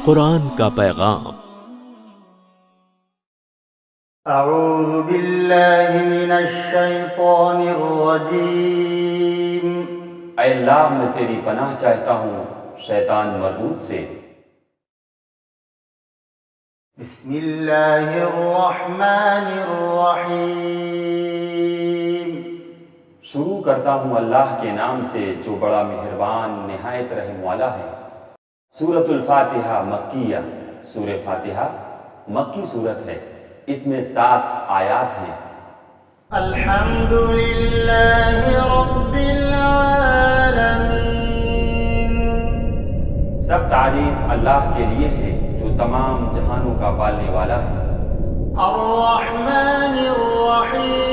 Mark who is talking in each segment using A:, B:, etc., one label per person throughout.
A: قرآن کا پیغام۔
B: اعوذ باللہ من الشیطان الرجیم۔
C: اے اللہ میں تیری پناہ چاہتا ہوں شیطان مردود سے۔
B: بسم اللہ الرحمن الرحیم۔
C: شروع کرتا ہوں اللہ کے نام سے جو بڑا مہربان نہایت رحم والا ہے۔ سورۃ الفاتحہ مکیہ، سورہ فاتحہ مکی سورت ہے، اس میں 7 آیات ہیں۔
B: الحمد للہ رب العالمین۔
C: سب تعریف اللہ کے لیے ہے جو تمام جہانوں کا پالنے والا ہے۔
B: الرحمن الرحیم۔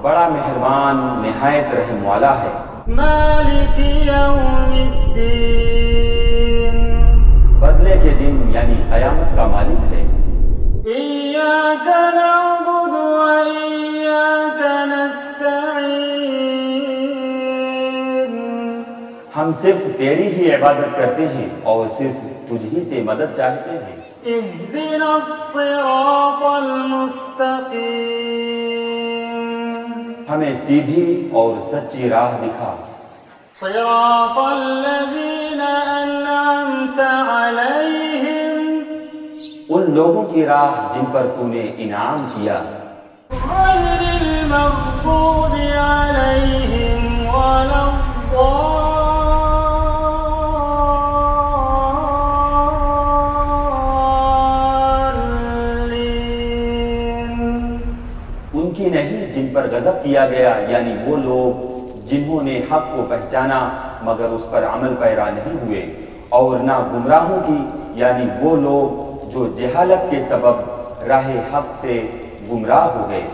C: بڑا مہربان نہایت رحم والا ہے۔
B: مالک یوم الدین۔
C: بدلے کے دن یعنی قیامت کا مالک ہے۔
B: ایاک نعبد و ایاک نستعین۔
C: ہم صرف تیری ہی عبادت کرتے ہیں اور صرف تجھ ہی سے مدد چاہتے ہیں۔
B: اہدنا الصراط المستقیم۔
C: ہمیں سیدھی اور سچی راہ دکھا۔
B: صراط الذین انعمت علیہم۔
C: ان لوگوں کی راہ جن پر تو نے انعام کیا۔
B: غیر المغضوب علیہم ولا الضالین۔
C: ان کی نہیں جن پر غضب کیا گیا، یعنی وہ لوگ جنہوں نے حق کو پہچانا مگر اس پر عمل پیرا نہیں ہوئے، اور نہ گمراہوں کی یعنی وہ لوگ جو جہالت کے سبب راہ حق سے گمراہ ہو گئے۔